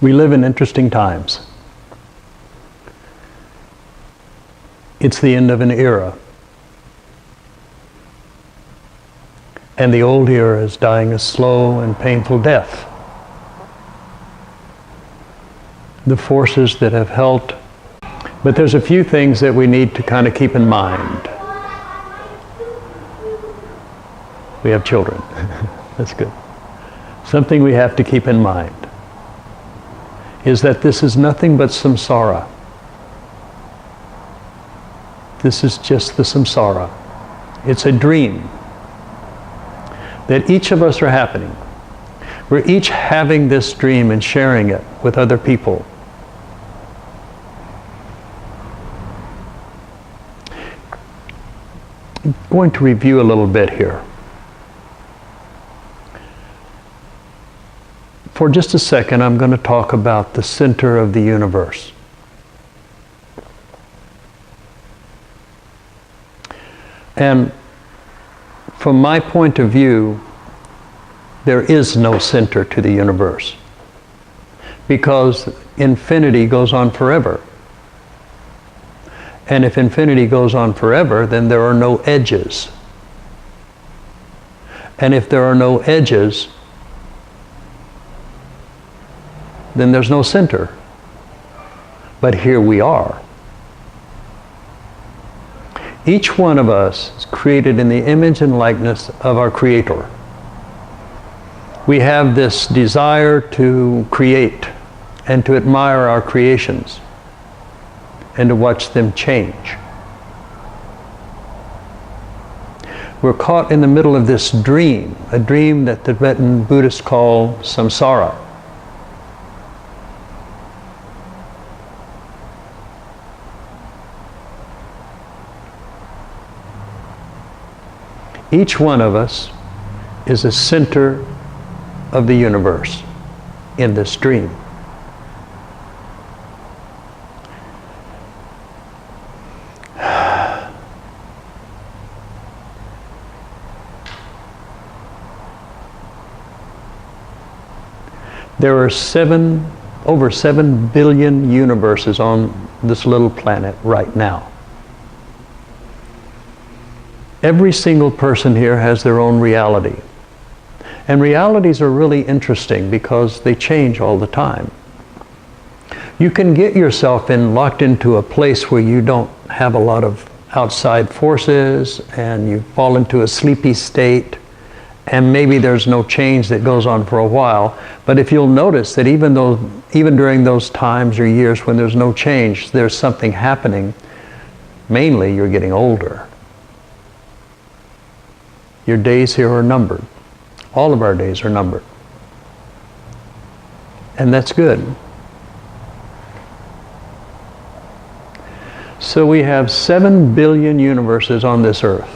We live in interesting times. It's the end of an era. And the old era is dying a slow and painful death. The forces that have helped. But there's a few things that we need to kind of keep in mind. We have children. That's good. Something we have to keep in mind is that this is nothing but samsara. This is just the samsara. It's a dream that each of us are having. We're each having this dream and sharing it with other people. I'm going to review a little bit here. For just a second, I'm going to talk about the center of the universe. And from my point of view, there is no center to the universe, because infinity goes on forever. And if infinity goes on forever, then there are no edges. And if there are no edges, then there's no center. But here we are. Each one of us is created in the image and likeness of our Creator. We have this desire to create and to admire our creations and to watch them change. We're caught in the middle of this dream, a dream that the Tibetan Buddhists call samsara. Each one of us is a center of the universe in this dream. There are over 7 billion universes on this little planet right now. Every single person here has their own reality. And realities are really interesting because they change all the time. You can get yourself locked into a place where you don't have a lot of outside forces and you fall into a sleepy state, and maybe there's no change that goes on for a while. But if you'll notice that even during those times or years when there's no change, there's something happening. Mainly, you're getting older. Your days here are numbered. All of our days are numbered. And that's good. So we have 7 billion universes on this earth.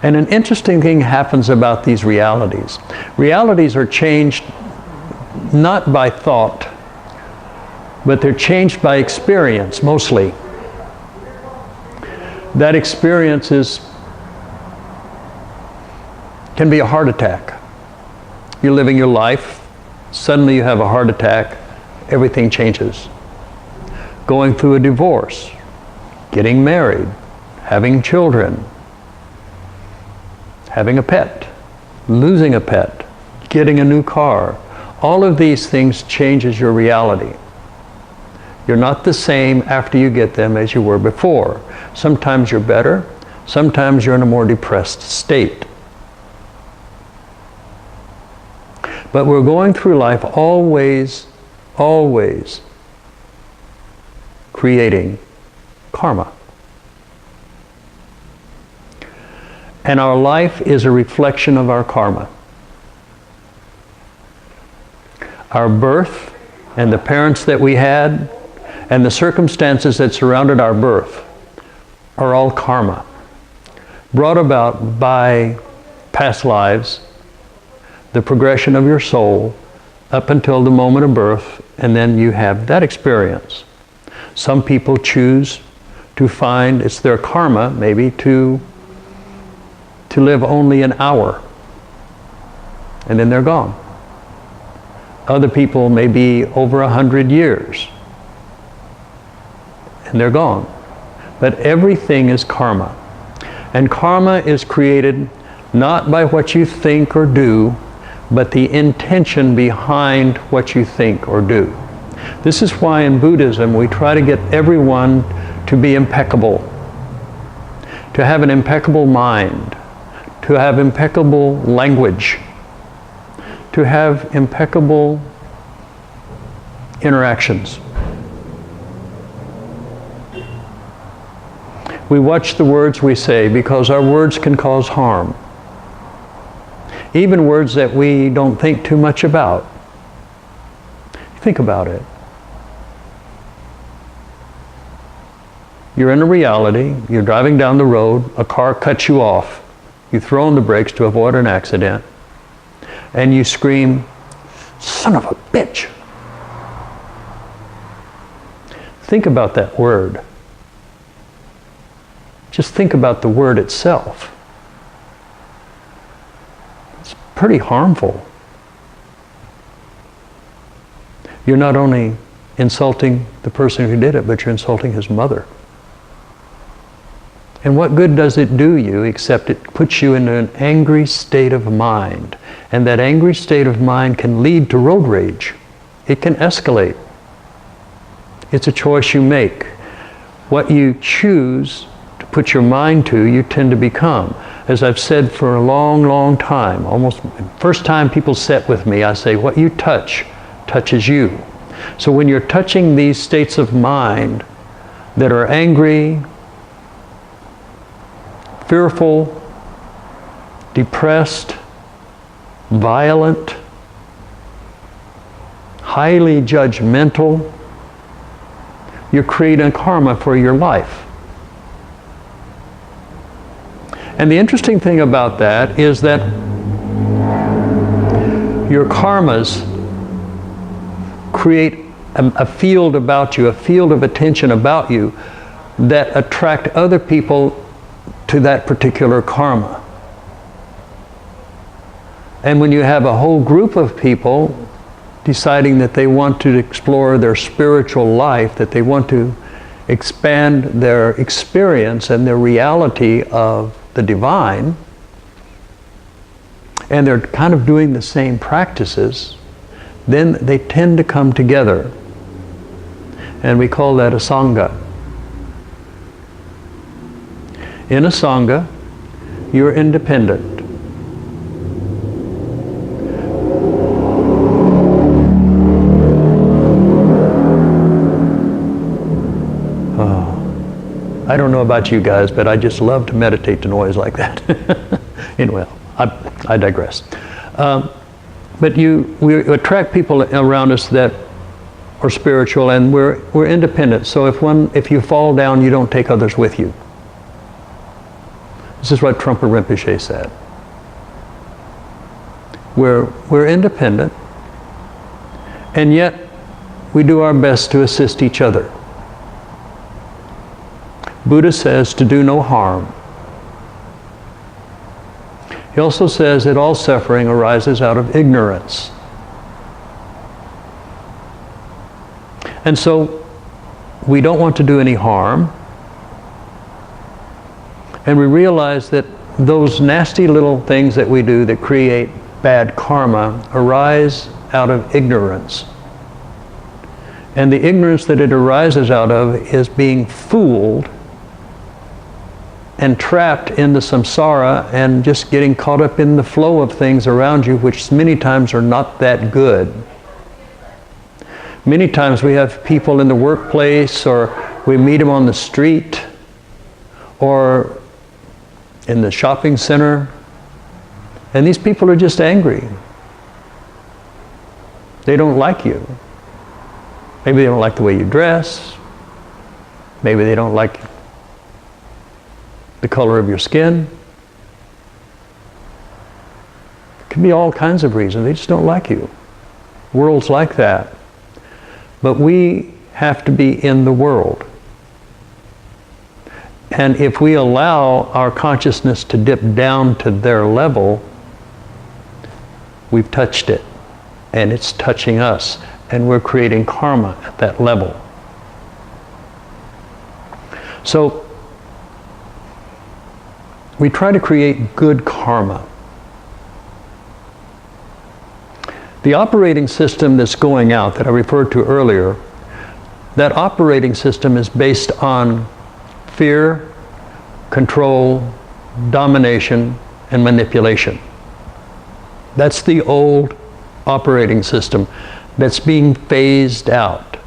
And an interesting thing happens about these realities. Realities are changed not by thought, but they're changed by experience mostly. That experience can be a heart attack. You're living your life, suddenly you have a heart attack, everything changes. Going through a divorce, getting married, having children, having a pet, losing a pet, getting a new car. All of these things changes your reality. You're not the same after you get them as you were before. Sometimes you're better, sometimes you're in a more depressed state. But we're going through life always creating karma. And our life is a reflection of our karma. Our birth and the parents that we had and the circumstances that surrounded our birth are all karma, brought about by past lives, the progression of your soul up until the moment of birth, and then you have that experience. Some people choose to find it's their karma, maybe, to live only an hour, and then they're gone. Other people may be over 100 years. And they're gone. But everything is karma. And karma is created not by what you think or do, but the intention behind what you think or do. This is why in Buddhism we try to get everyone to be impeccable, to have an impeccable mind, to have impeccable language, to have impeccable interactions. We watch the words we say because our words can cause harm. Even words that we don't think too much about. Think about it. You're in a reality, you're driving down the road, a car cuts you off, you throw on the brakes to avoid an accident, and you scream, "Son of a bitch!" Think about that word. Just think about the word itself. It's pretty harmful. You're not only insulting the person who did it, but you're insulting his mother. And what good does it do you except it puts you into an angry state of mind? And that angry state of mind can lead to road rage. It can escalate. It's a choice you make. What you choose to put your mind to, you tend to become. As I've said for a long, long time, almost first time people sit with me, I say, what you touch touches you. So when you're touching these states of mind that are angry, fearful, depressed, violent, highly judgmental, you're creating karma for your life. And the interesting thing about that is that your karmas create a field about you, a field of attention about you that attract other people to that particular karma. And when you have a whole group of people deciding that they want to explore their spiritual life, that they want to expand their experience and their reality of the divine, and they're kind of doing the same practices, then they tend to come together. And we call that a sangha. In a sangha, you're independent. I don't know about you guys, but I just love to meditate to noise like that. Anyway, I digress. But we attract people around us that are spiritual, and we're independent. So if you fall down, you don't take others with you. This is what Trungpa Rinpoche said. We're independent, and yet we do our best to assist each other. Buddha says to do no harm. He also says that all suffering arises out of ignorance. And so we don't want to do any harm. And we realize that those nasty little things that we do that create bad karma arise out of ignorance. And the ignorance that it arises out of is being fooled and trapped in the samsara and just getting caught up in the flow of things around you, which many times are not that good. Many times we have people in the workplace, or we meet them on the street, or in the shopping center, and these people are just angry. They don't like you. Maybe they don't like the way you dress. Maybe they don't like the color of your skin. It can be all kinds of reasons. They just don't like you. The world's like that. But we have to be in the world. And if we allow our consciousness to dip down to their level, we've touched it. and it's touching us, and we're creating karma at that level. So we try to create good karma. The operating system that's going out that I referred to earlier, that operating system is based on fear, control, domination, and manipulation. That's the old operating system that's being phased out.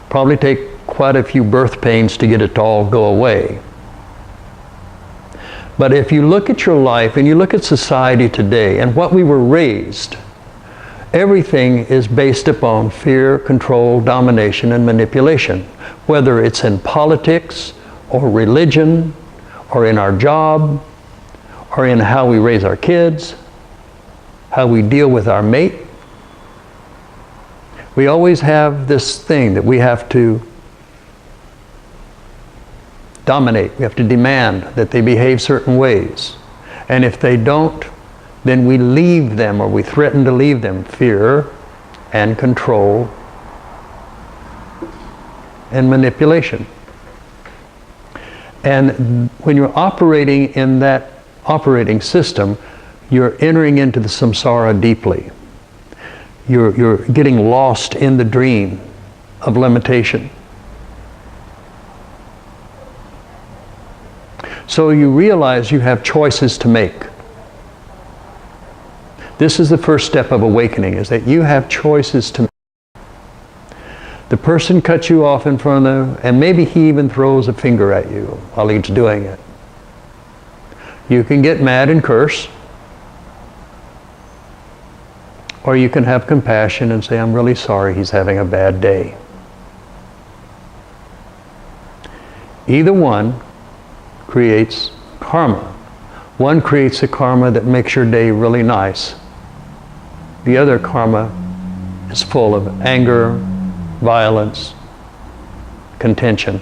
Probably take quite a few birth pains to get it to all go away. But if you look at your life and you look at society today and what we were raised, everything is based upon fear, control, domination, and manipulation. Whether it's in politics or religion or in our job or in how we raise our kids, how we deal with our mate. We always have this thing that we have to dominate. We have to demand that they behave certain ways. And if they don't, then we leave them, or we threaten to leave them. Fear and control and manipulation. And when you're operating in that operating system, you're entering into the samsara deeply. You're getting lost in the dream of limitation. So you realize you have choices to make. This is the first step of awakening, is that you have choices to make. The person cuts you off in front of them, and maybe he even throws a finger at you while he's doing it. You can get mad and curse, or you can have compassion and say, I'm really sorry he's having a bad day. Either one creates karma. One creates a karma that makes your day really nice. The other karma is full of anger, violence, contention.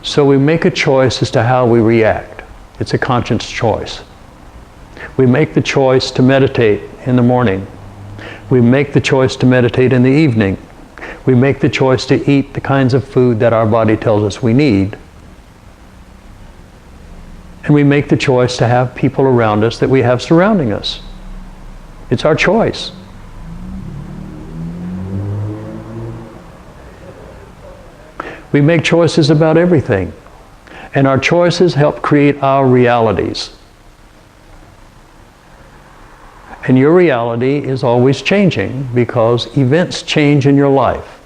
So we make a choice as to how we react. It's a conscious choice. We make the choice to meditate in the morning. We make the choice to meditate in the evening. We make the choice to eat the kinds of food that our body tells us we need. And we make the choice to have people around us that we have surrounding us. It's our choice. We make choices about everything. And our choices help create our realities. And your reality is always changing because events change in your life.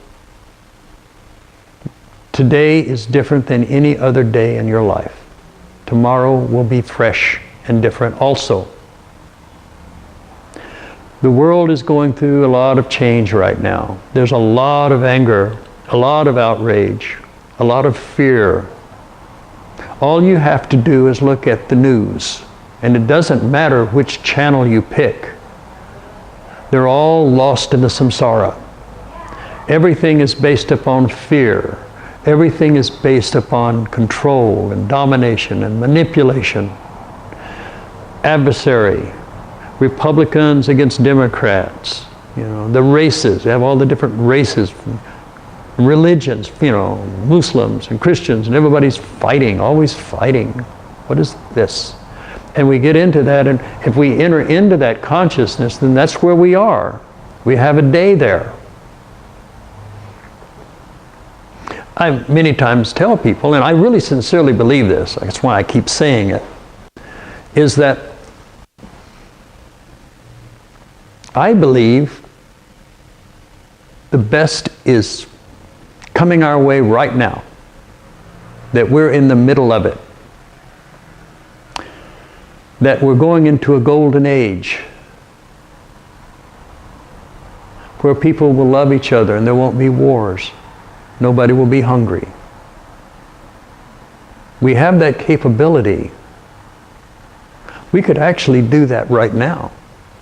Today is different than any other day in your life. Tomorrow will be fresh and different also. The world is going through a lot of change right now. There's a lot of anger, a lot of outrage, a lot of fear. All you have to do is look at the news. And it doesn't matter which channel you pick. They're all lost in the samsara. Everything is based upon fear. Everything is based upon control and domination and manipulation. Adversary. Republicans against Democrats. You know, the races. You have all the different races. Religions, you know, Muslims and Christians, and everybody's fighting, always fighting. What is this? And we get into that, and if we enter into that consciousness, then that's where we are. We have a day there. I many times tell people, and I really sincerely believe this, that's why I keep saying it, is that I believe the best is coming our way right now, that we're in the middle of it, that we're going into a golden age where people will love each other and there won't be wars. Nobody will be hungry. We have that capability. We could actually do that right now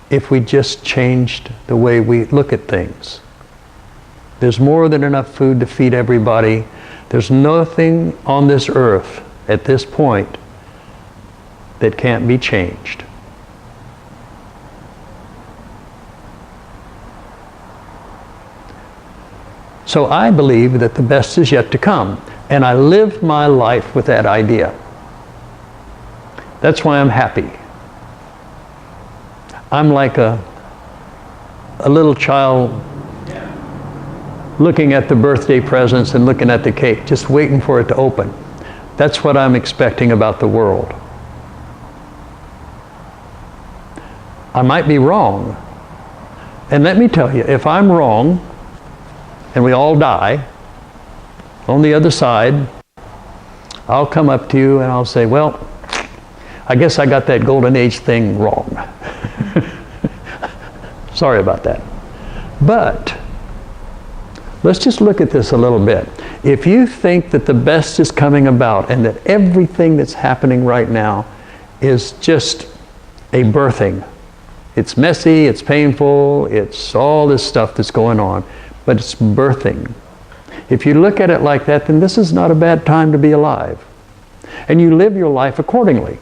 if we just changed the way we look at things. There's more than enough food to feed everybody. There's nothing on this earth at this point that can't be changed. So I believe that the best is yet to come. And I live my life with that idea. That's why I'm happy. I'm like a little child looking at the birthday presents and looking at the cake, just waiting for it to open. That's what I'm expecting about the world. I might be wrong. And let me tell you, if I'm wrong, and we all die, on the other side, I'll come up to you and I'll say, well, I guess I got that golden age thing wrong. Sorry about that. But let's just look at this a little bit. If you think that the best is coming about and that everything that's happening right now is just a birthing, it's messy, it's painful, it's all this stuff that's going on, but it's birthing. If you look at it like that, then this is not a bad time to be alive. And you live your life accordingly.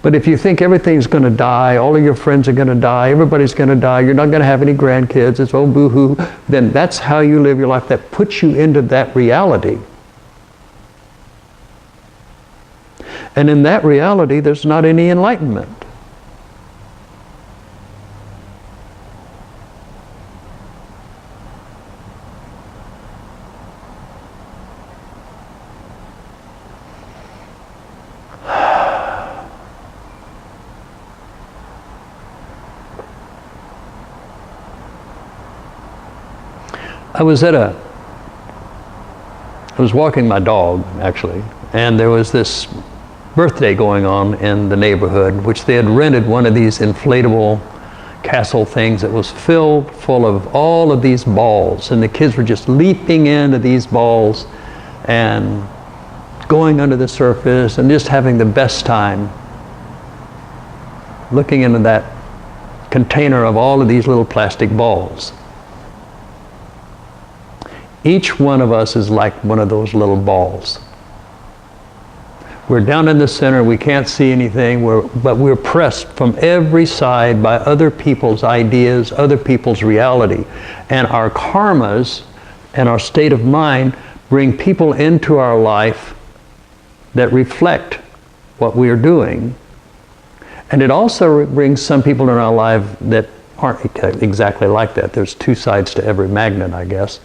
But if you think everything's going to die, all of your friends are going to die, everybody's going to die, you're not going to have any grandkids, it's oh boo-hoo, then that's how you live your life. That puts you into that reality. And in that reality, there's not any enlightenment. I was walking my dog, actually, and there was this birthday going on in the neighborhood, which they had rented one of these inflatable castle things that was filled full of all of these balls, and the kids were just leaping into these balls and going under the surface and just having the best time looking into that container of all of these little plastic balls. Each one of us is like one of those little balls. We're down in the center, we can't see anything, but we're pressed from every side by other people's ideas, other people's reality. And our karmas and our state of mind bring people into our life that reflect what we are doing. And it also brings some people in our life that aren't exactly like that. There's two sides to every magnet, I guess.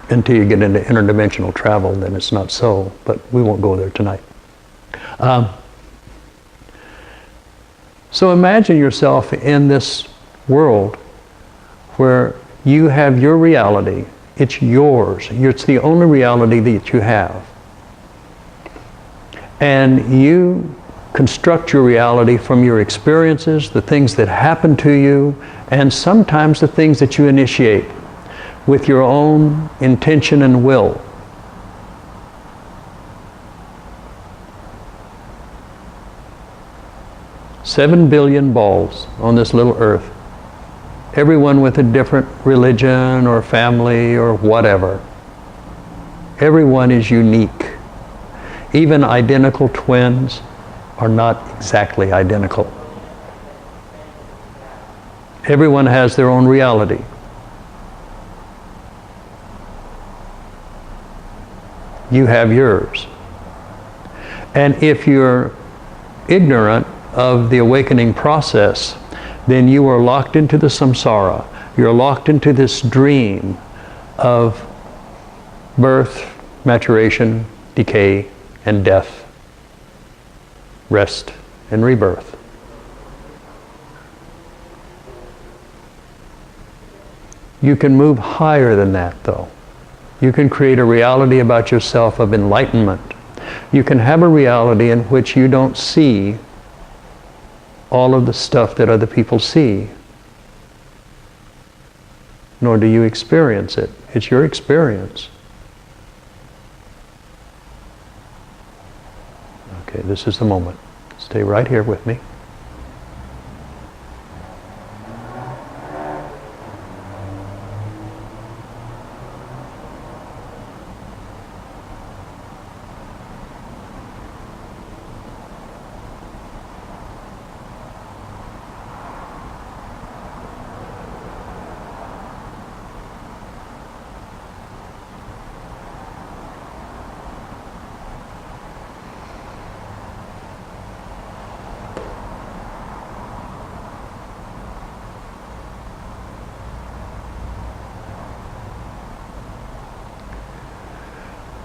Until you get into interdimensional travel, then it's not so, but we won't go there tonight. So imagine yourself in this world where you have your reality. It's yours. It's the only reality that you have. And you construct your reality from your experiences, the things that happen to you, and sometimes the things that you initiate with your own intention and will. $7 billion balls on this little earth. Everyone with a different religion or family or whatever. Everyone is unique. Even identical twins are not exactly identical. Everyone has their own reality. You have yours. And if you're ignorant of the awakening process, then you are locked into the samsara. You're locked into this dream of birth, maturation, decay, and death, rest, and rebirth. You can move higher than that, though. You can create a reality about yourself of enlightenment. You can have a reality in which you don't see all of the stuff that other people see, nor do you experience it. It's your experience. Okay, this is the moment. Stay right here with me.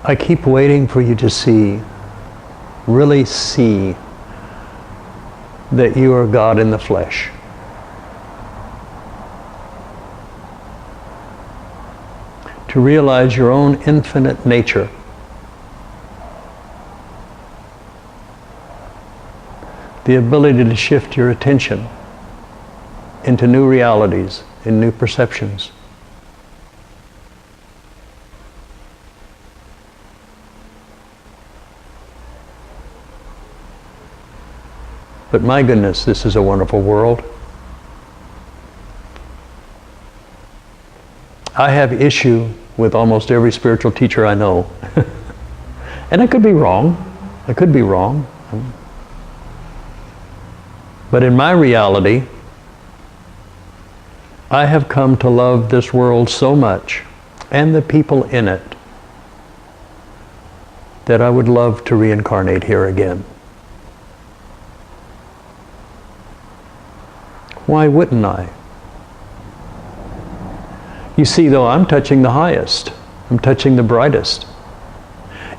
I keep waiting for you to see, really see, that you are God in the flesh. To realize your own infinite nature. The ability to shift your attention into new realities, in new perceptions. But my goodness, this is a wonderful world. I have issue with almost every spiritual teacher I know. And I could be wrong. I could be wrong. But in my reality, I have come to love this world so much, and the people in it, that I would love to reincarnate here again. Why wouldn't I? You see, though, I'm touching the highest. I'm touching the brightest.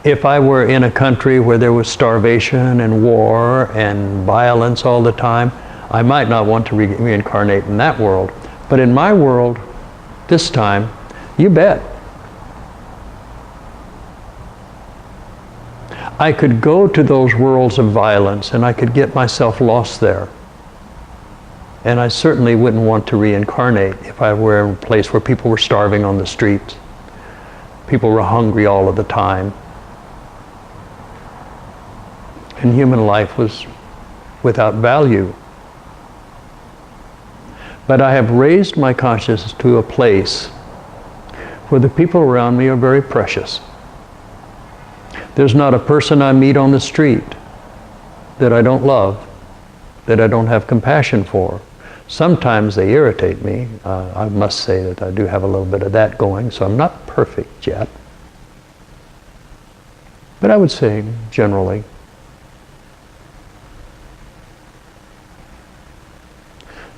If I were in a country where there was starvation and war and violence all the time, I might not want to reincarnate in that world. But in my world, this time, you bet. I could go to those worlds of violence and I could get myself lost there. And I certainly wouldn't want to reincarnate if I were in a place where people were starving on the streets. People were hungry all of the time. And human life was without value. But I have raised my consciousness to a place where the people around me are very precious. There's not a person I meet on the street that I don't love, that I don't have compassion for. Sometimes they irritate me. I must say that I do have a little bit of that going, so I'm not perfect yet. But I would say, generally,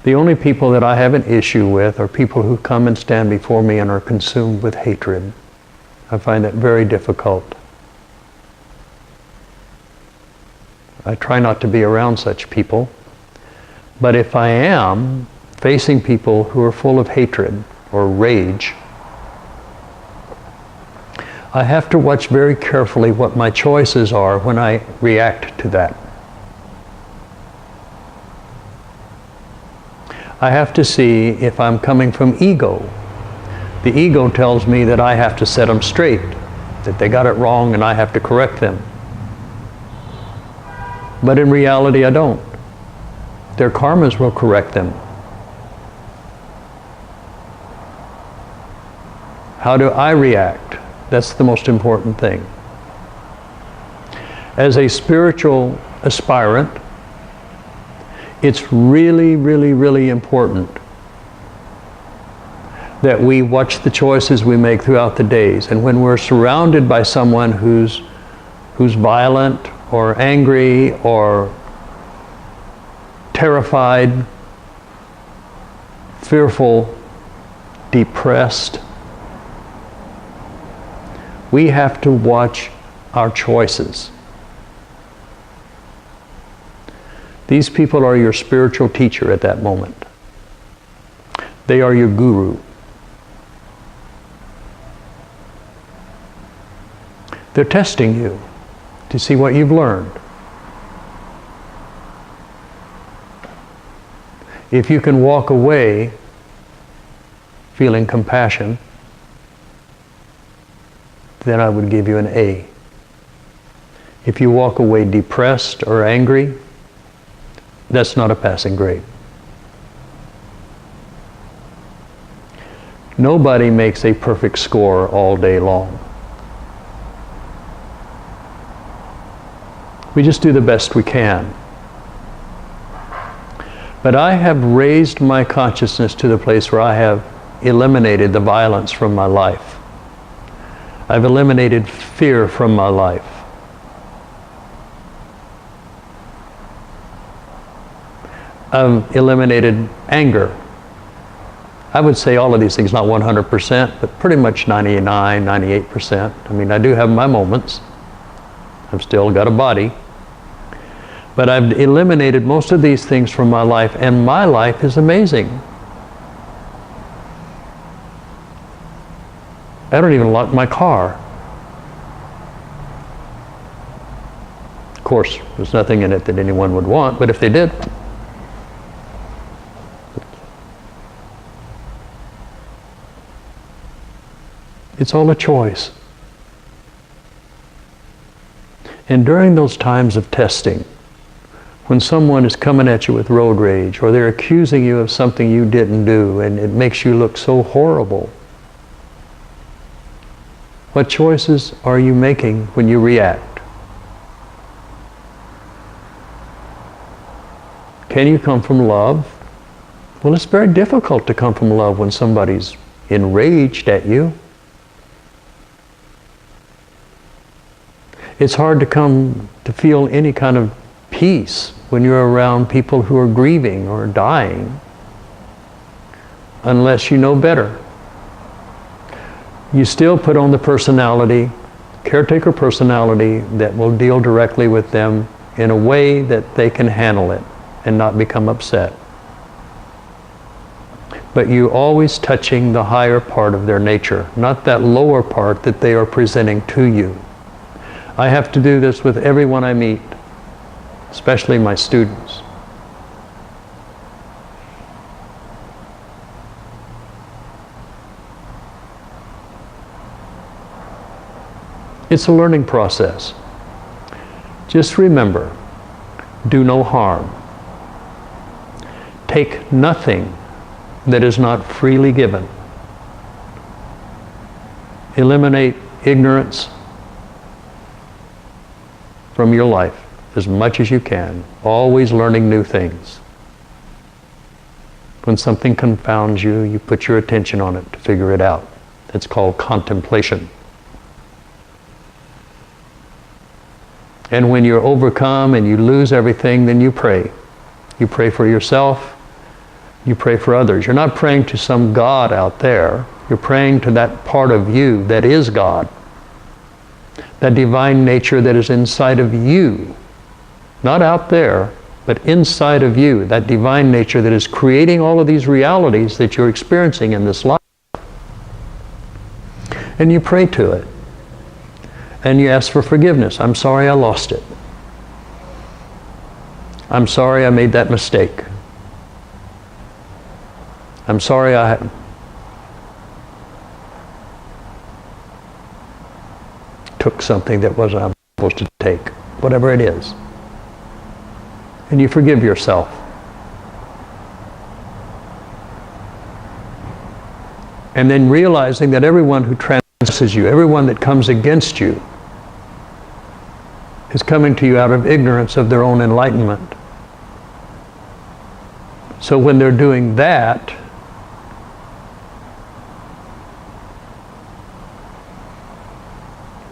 the only people that I have an issue with are people who come and stand before me and are consumed with hatred. I find that very difficult. I try not to be around such people. But if I am facing people who are full of hatred or rage, I have to watch very carefully what my choices are when I react to that. I have to see if I'm coming from ego. The ego tells me that I have to set them straight, that they got it wrong and I have to correct them. But in reality, I don't. Their karmas will correct them. How do I react? That's the most important thing. As a spiritual aspirant, it's really, really, really important that we watch the choices we make throughout the days. And when we're surrounded by someone who's violent or angry or terrified, fearful, depressed, we have to watch our choices. These people are your spiritual teacher at that moment. They are your guru. They're testing you to see what you've learned. If you can walk away feeling compassion, then I would give you an A. If you walk away depressed or angry, that's not a passing grade. Nobody makes a perfect score all day long. We just do the best we can. But I have raised my consciousness to the place where I have eliminated the violence from my life. I've eliminated fear from my life. I've eliminated anger. I would say all of these things, not 100%, but pretty much 99, 98%. I mean, I do have my moments. I've still got a body. But I've eliminated most of these things from my life, and my life is amazing. I don't even lock my car. Of course, there's nothing in it that anyone would want, but if they did, it's all a choice. And during those times of testing, when someone is coming at you with road rage, or they're accusing you of something you didn't do, and it makes you look so horrible, what choices are you making when you react? Can you come from love? Well, it's very difficult to come from love when somebody's enraged at you. It's hard to come to feel any kind of peace when you're around people who are grieving or dying, unless you know better. You still put on the personality, caretaker personality, that will deal directly with them in a way that they can handle it and not become upset. But you're always touching the higher part of their nature, not that lower part that they are presenting to you. I have to do this with everyone I meet, especially my students. It's a learning process. Just remember, do no harm. Take nothing that is not freely given. Eliminate ignorance from your life as much as you can. Always learning new things. When something confounds you, you put your attention on it to figure it out. It's called contemplation. And when you're overcome and you lose everything, then you pray. You pray for yourself. You pray for others. You're not praying to some God out there. You're praying to that part of you that is God. That divine nature that is inside of you. Not out there, but inside of you. That divine nature that is creating all of these realities that you're experiencing in this life. And you pray to it. And you ask for forgiveness. I'm sorry I lost it. I'm sorry I made that mistake. I'm sorry I took something that wasn't supposed to take. Whatever it is. And you forgive yourself. And then realizing that everyone who transgresses you, everyone that comes against you, is coming to you out of ignorance of their own enlightenment. So when they're doing that,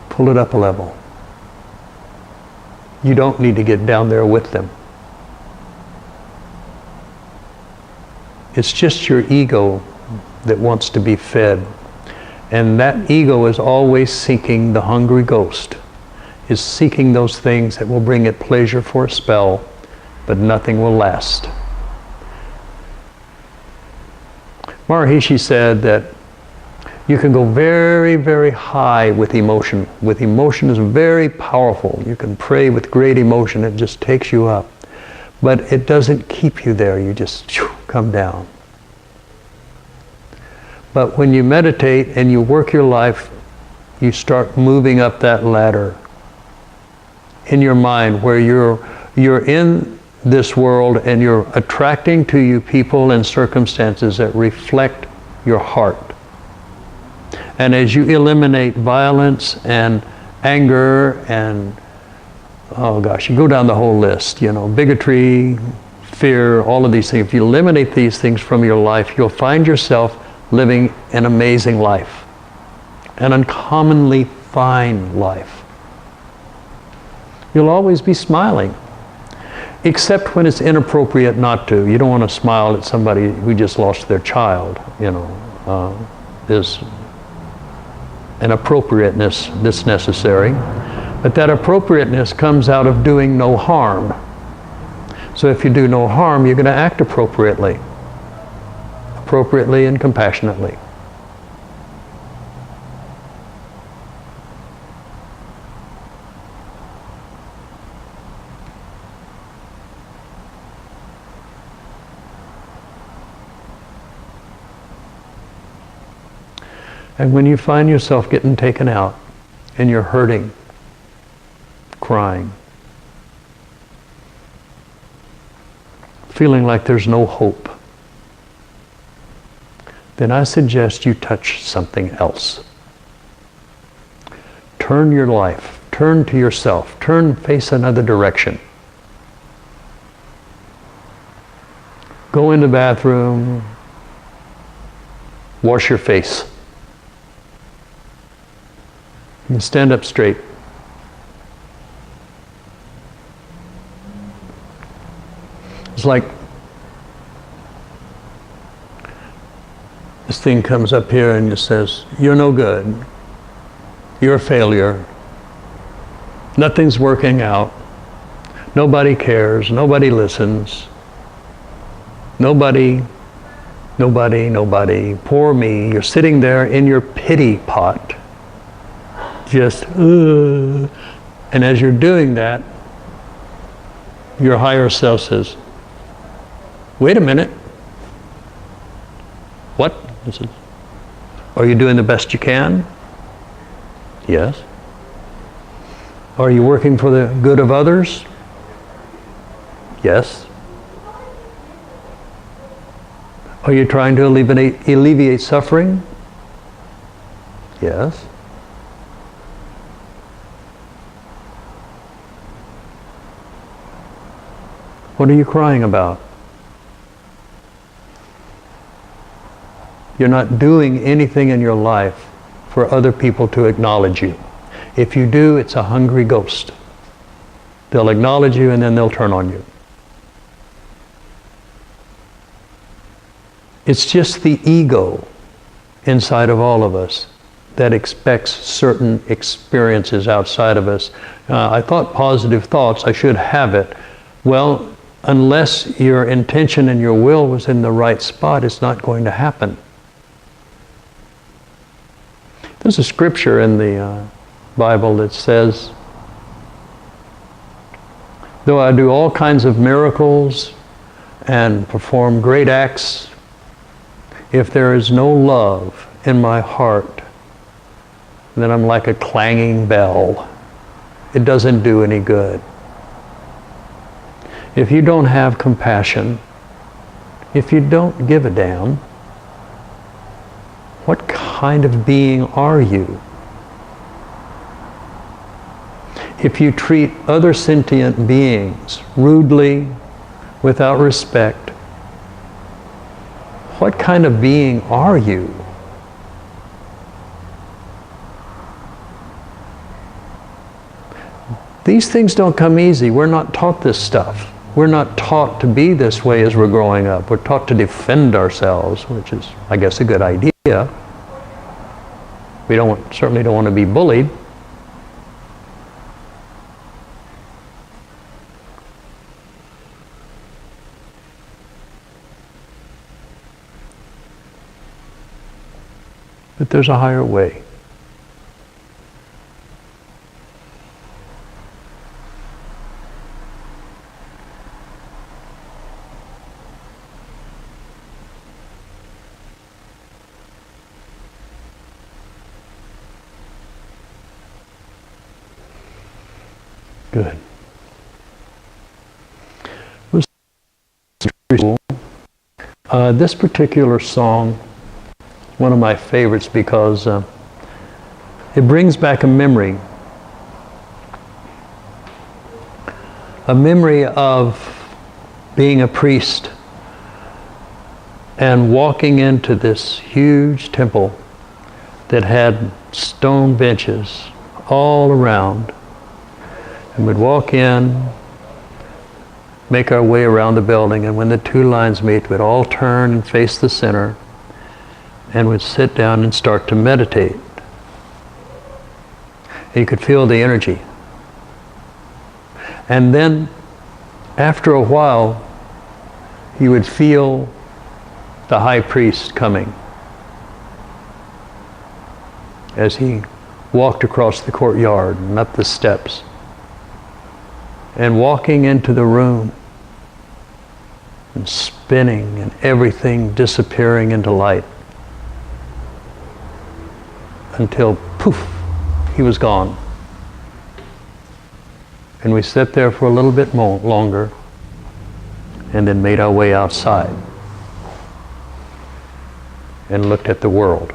pull it up a level. You don't need to get down there with them. It's just your ego that wants to be fed. And that ego is always seeking the hungry ghost, is seeking those things that will bring it pleasure for a spell, but nothing will last. Maharishi said that you can go very, very high with emotion. Emotion is very powerful. You can pray with great emotion. It just takes you up. But it doesn't keep you there. You just come down. But when you meditate and you work your life, you start moving up that ladder in your mind, where you're in this world and you're attracting to you people and circumstances that reflect your heart. And as you eliminate violence and anger and, oh gosh, you go down the whole list, bigotry, fear, all of these things. If you eliminate these things from your life, you'll find yourself living an amazing life, an uncommonly fine life. You'll always be smiling. except when it's inappropriate not to. You don't want to smile at somebody who just lost their child, There's an appropriateness that's necessary. But that appropriateness comes out of doing no harm. So if you do no harm, you're going to act appropriately and compassionately. And when you find yourself getting taken out and you're hurting, crying, feeling like there's no hope, then I suggest you touch something else. Turn your life, turn to yourself, face another direction. Go in the bathroom, wash your face. And stand up straight. It's like this thing comes up here and it says, "You're no good. You're a failure. Nothing's working out. Nobody cares. Nobody listens. Nobody. Poor me." You're sitting there in your pity pot. Just, and as you're doing that, your higher self says, "Wait a minute. What?" This is, "Are you doing the best you can?" "Yes." "Are you working for the good of others?" "Yes." "Are you trying to alleviate suffering?" "Yes." "What are you crying about?" You're not doing anything in your life for other people to acknowledge you. If you do, it's a hungry ghost. They'll acknowledge you and then they'll turn on you. It's just the ego inside of all of us that expects certain experiences outside of us. I thought positive thoughts, I should have it. Well, unless your intention and your will was in the right spot, it's not going to happen. There's a scripture in the Bible that says, "Though I do all kinds of miracles and perform great acts, if there is no love in my heart, then I'm like a clanging bell. It doesn't do any good." If you don't have compassion, if you don't give a damn, what kind of being are you? If you treat other sentient beings rudely, without respect, what kind of being are you? These things don't come easy. We're not taught this stuff. We're not taught to be this way as we're growing up. We're taught to defend ourselves, which is, I guess, a good idea. We certainly don't want to be bullied. But there's a higher way. Good. This particular song is one of my favorites because it brings back a memory of being a priest and walking into this huge temple that had stone benches all around. And would walk in make our way around the building, and when the two lines meet, we'd all turn and face the center, and we'd sit down and start to meditate. And you could feel the energy. And then, after a while, you would feel the high priest coming as he walked across the courtyard and up the steps, and walking into the room and spinning and everything disappearing into light until poof, he was gone. And we sat there for a little bit more longer and then made our way outside and looked at the world.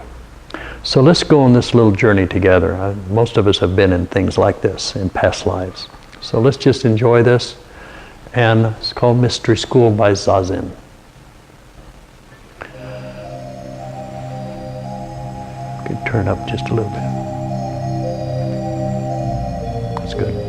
So let's go on this little journey together. Most of us have been in things like this in past lives. So let's just enjoy this. And it's called Mystery School by Zazen. Could turn up just a little bit. That's good.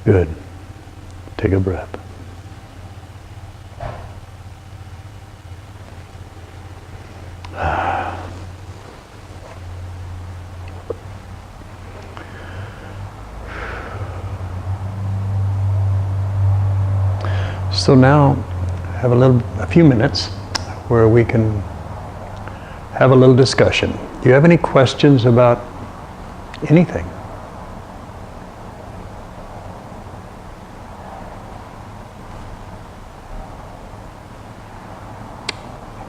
Good. Take a breath. So now, have a few minutes where we can have a little discussion. Do you have any questions about anything?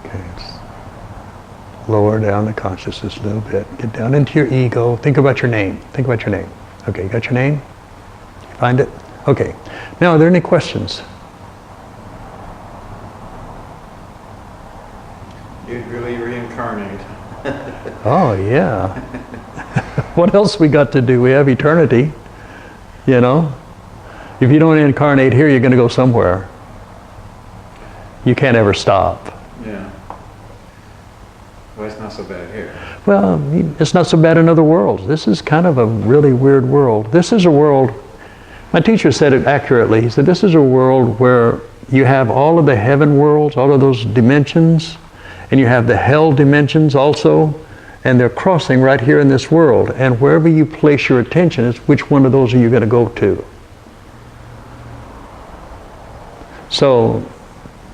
Okay, let's lower down the consciousness a little bit. Get down into your ego. Think about your name. Think about your name. Okay, you got your name? You find it? Okay. Now, are there any questions? You'd really reincarnate. Oh, yeah. What else we got to do? We have eternity, you know. If you don't incarnate here, you're going to go somewhere. You can't ever stop. Yeah. Well, it's not so bad here. Well, it's not so bad in other worlds. This is kind of a really weird world. This is a world, my teacher said it accurately. He said, this is a world where you have all of the heaven worlds, all of those dimensions, and you have the hell dimensions also, and they're crossing right here in this world. And wherever you place your attention is which one of those are you going to go to. So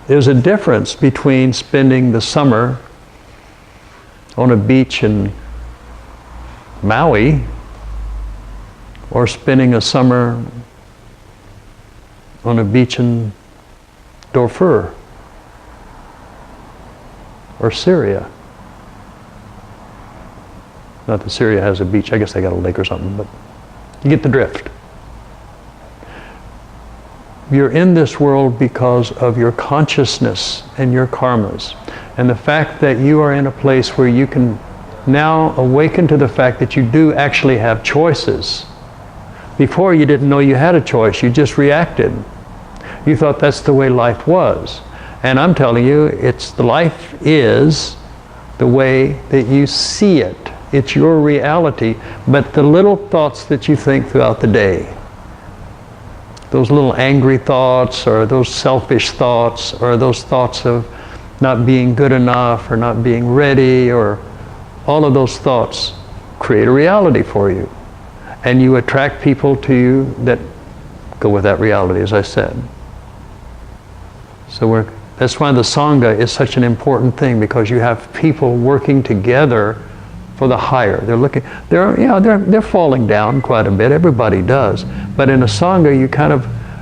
there's a difference between spending the summer on a beach in Maui or spending a summer on a beach in Darfur or Syria. Not that Syria has a beach, I guess they got a lake or something, but you get the drift. You're in this world because of your consciousness and your karmas. And the fact that you are in a place where you can now awaken to the fact that you do actually have choices. Before you didn't know you had a choice, you just reacted. You thought that's the way life was. And I'm telling you, life is the way that you see it. It's your reality, but the little thoughts that you think throughout the day, those little angry thoughts or those selfish thoughts or those thoughts of not being good enough or not being ready, or all of those thoughts create a reality for you. And you attract people to you that go with that reality, as I said. So that's why the Sangha is such an important thing, because you have people working together for the higher. They're falling down quite a bit. Everybody does. But in a Sangha,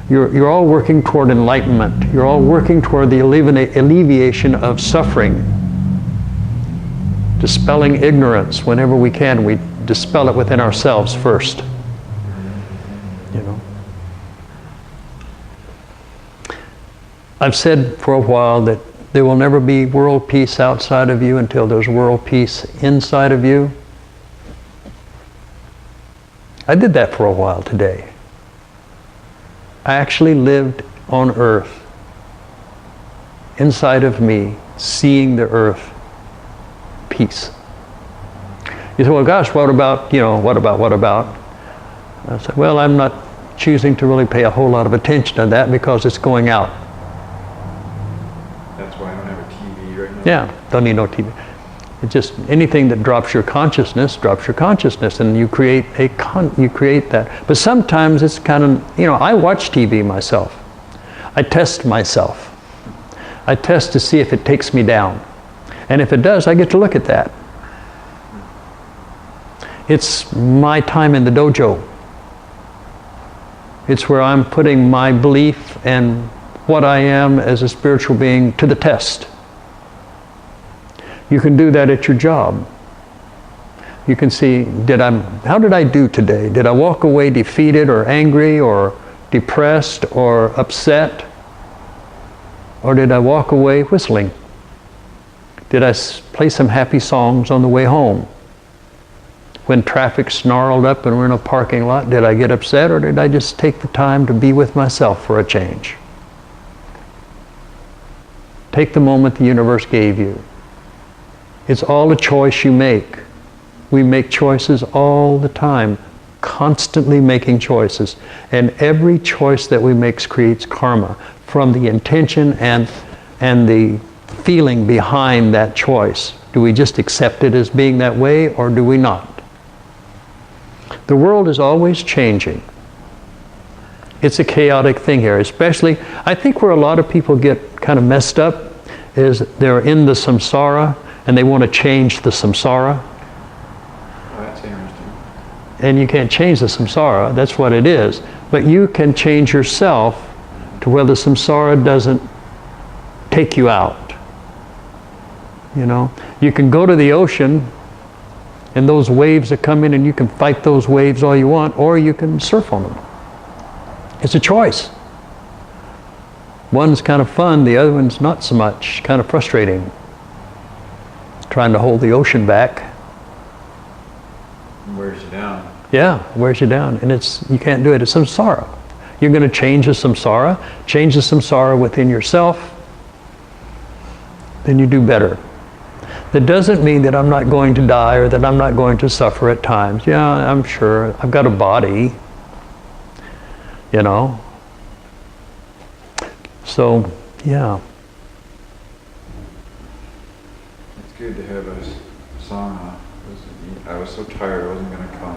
you're all working toward enlightenment. You're all working toward the alleviation of suffering. Dispelling ignorance whenever we can. We dispel it within ourselves first. You know. I've said for a while that there will never be world peace outside of you until there's world peace inside of you. I did that for a while today. I actually lived on earth, inside of me, seeing the earth peace. You say, well, gosh, what about? I said, well, I'm not choosing to really pay a whole lot of attention to that because it's going out. That's why I don't have a TV right now. Yeah, don't need no TV. It's just anything that drops your consciousness, and you create that. But sometimes it's kind of, I watch TV myself. I test myself. I test to see if it takes me down. And if it does, I get to look at that. It's my time in the dojo. It's where I'm putting my belief and what I am as a spiritual being to the test. You can do that at your job. You can see, how did I do today? Did I walk away defeated or angry or depressed or upset? Or did I walk away whistling? Did I play some happy songs on the way home? When traffic snarled up and we're in a parking lot, did I get upset, or did I just take the time to be with myself for a change? Take the moment the universe gave you. It's all a choice you make. We make choices all the time. constantly making choices. And every choice that we make creates karma from the intention and the feeling behind that choice. Do we just accept it as being that way, or do we not? The world is always changing. It's a chaotic thing here, especially, I think where a lot of people get kind of messed up is they're in the samsara and they want to change the samsara. Oh, that's interesting. And you can't change the samsara, that's what it is. But you can change yourself to where the samsara doesn't take you out. You know, you can go to the ocean and those waves that come in and you can fight those waves all you want, or you can surf on them. It's a choice. One's kind of fun, the other one's not so much, kind of frustrating. Trying to hold the ocean back. It wears you down. Yeah, wears you down, and you can't do it. It's samsara. You're going to change the samsara within yourself, then you do better. That doesn't mean that I'm not going to die or that I'm not going to suffer at times. Yeah, I'm sure. I've got a body, you know. So, yeah. It's good to have a sauna. I was so tired I wasn't going to come.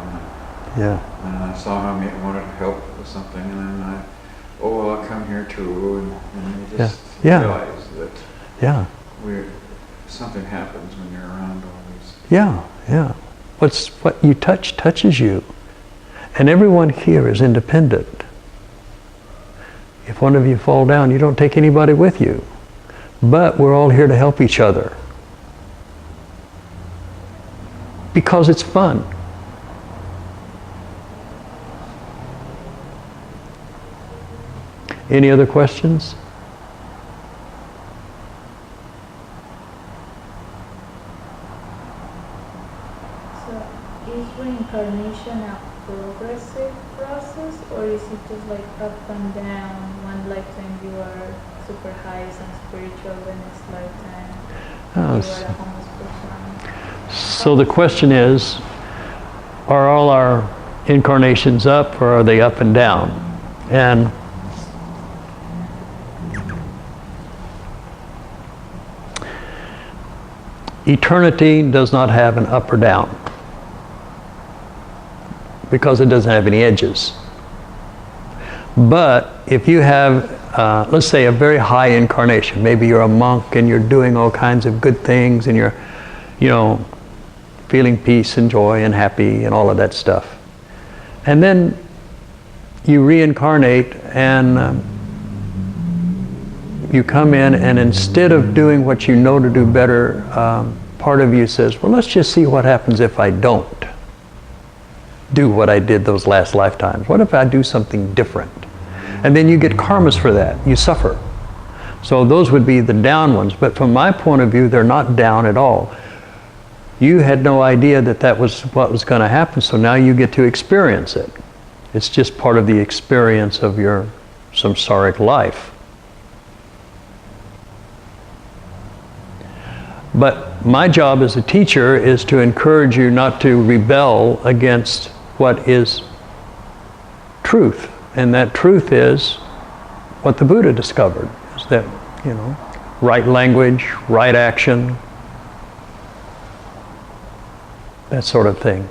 Yeah. And I saw him, he wanted help with something, and then well, I'll come here too. And you just realize that something happens when you're around all these. Yeah, yeah. What you touch touches you. And everyone here is independent. If one of you fall down, you don't take anybody with you. But we're all here to help each other. Because it's fun. Any other questions? So, is reincarnation a progressive process, or is it just like up and down? One lifetime you are super high and spiritual, the next lifetime you are a homeless person? So the question is, are all our incarnations up, or are they up and down? And eternity does not have an up or down because it doesn't have any edges. But if you have, let's say, a very high incarnation, maybe you're a monk and you're doing all kinds of good things and you're, feeling peace and joy and happy and all of that stuff. And then you reincarnate and you come in, and instead of doing what you know to do better, part of you says, well, let's just see what happens if I don't do what I did those last lifetimes. What if I do something different? And then you get karmas for that. You suffer. So those would be the down ones. But from my point of view, they're not down at all. You had no idea that that was what was going to happen, so now you get to experience it. It's just part of the experience of your samsaric life. But my job as a teacher is to encourage you not to rebel against what is truth. And that truth is what the Buddha discovered, is that, right language, right action, that sort of thing.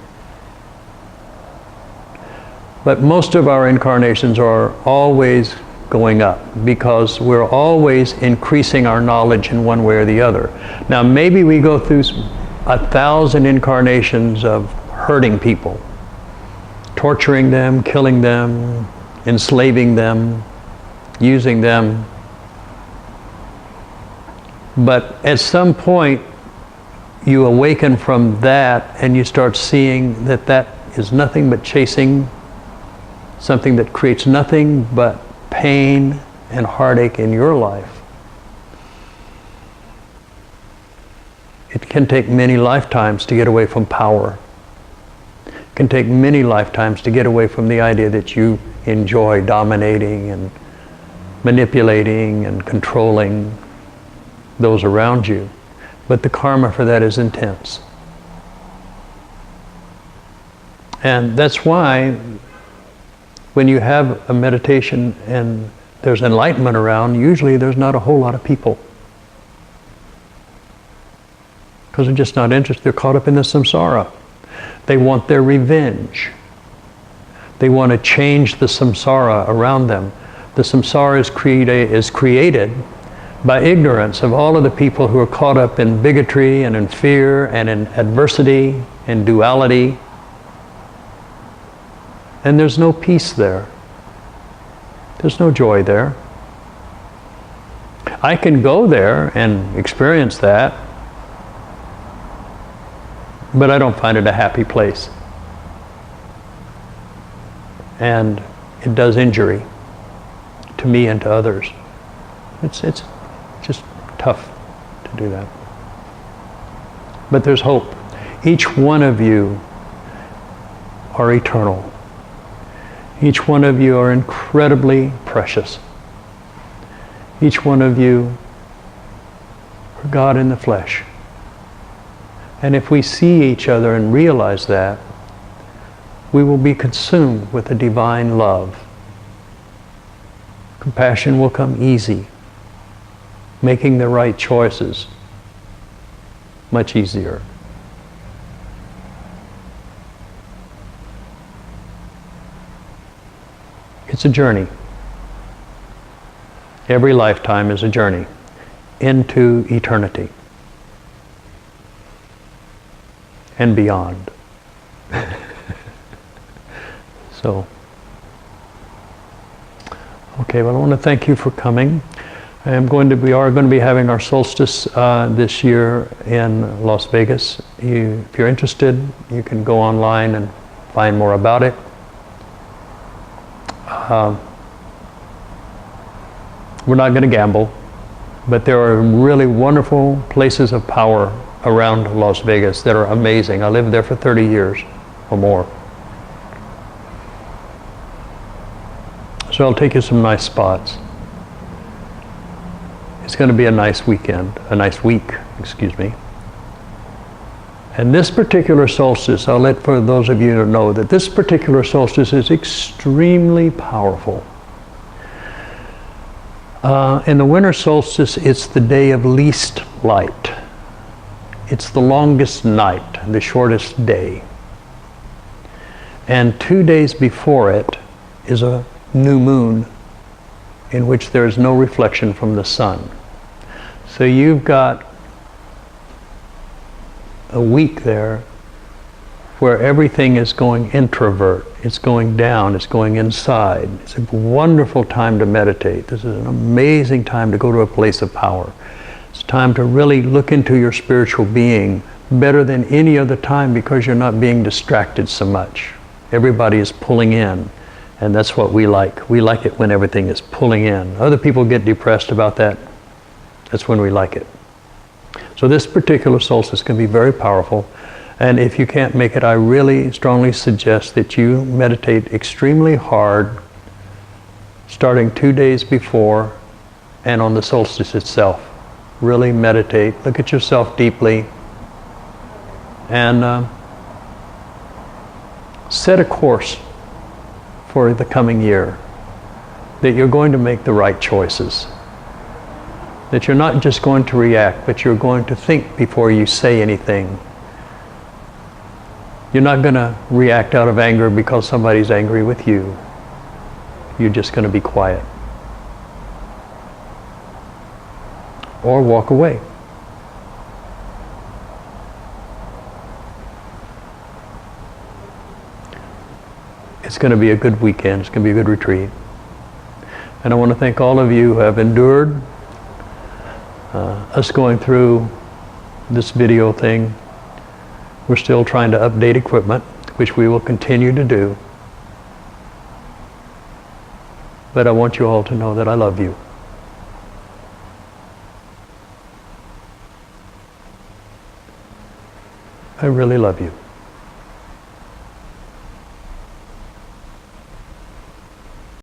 But most of our incarnations are always going up because we're always increasing our knowledge in one way or the other. Now maybe we go through 1,000 incarnations of hurting people, torturing them, killing them, enslaving them, using them. But at some point you awaken from that and you start seeing that that is nothing but chasing something that creates nothing but pain and heartache in your life. It can take many lifetimes to get away from power. It can take many lifetimes to get away from the idea that you enjoy dominating and manipulating and controlling those around you. But the karma for that is intense. And that's why when you have a meditation and there's enlightenment around, usually there's not a whole lot of people. Because they're just not interested. They're caught up in the samsara. They want their revenge. They want to change the samsara around them. The samsara is created by ignorance of all of the people who are caught up in bigotry and in fear and in adversity and duality. And there's no peace there. There's no joy there. I can go there and experience that, but I don't find it a happy place. And it does injury to me and to others. It's just tough to do that. But there's hope. Each one of you are eternal. Each one of you are incredibly precious. Each one of you are God in the flesh. And if we see each other and realize that, we will be consumed with a divine love. Compassion will come easy. Making the right choices much easier. It's a journey. Every lifetime is a journey into eternity and beyond. So, okay, well, I want to thank you for coming. We are going to be having our solstice this year in Las Vegas. If you're interested, you can go online and find more about it. We're not going to gamble, but there are really wonderful places of power around Las Vegas that are amazing. I lived there for 30 years or more. So I'll take you some nice spots. It's going to be a nice week, excuse me. And this particular solstice, I'll let for those of you to know that this particular solstice is extremely powerful. In the winter solstice, it's the day of least light. It's the longest night, the shortest day. And 2 days before it is a new moon in which there is no reflection from the sun. So you've got a week there where everything is going introvert. It's going down, it's going inside. It's a wonderful time to meditate. This is an amazing time to go to a place of power. It's time to really look into your spiritual being better than any other time because you're not being distracted so much. Everybody is pulling in, and that's what we like. We like it when everything is pulling in. Other people get depressed about that. That's when we like it. So this particular solstice can be very powerful. And if you can't make it, I really strongly suggest that you meditate extremely hard starting 2 days before and on the solstice itself. Really meditate, look at yourself deeply, and set a course for the coming year, that you're going to make the right choices. That you're not just going to react, but you're going to think before you say anything. You're not going to react out of anger because somebody's angry with you. You're just going to be quiet. Or walk away. It's going to be a good weekend. It's going to be a good retreat. And I want to thank all of you who have endured us going through this video thing. We're still trying to update equipment, which we will continue to do. But I want you all to know that I love you. I really love you.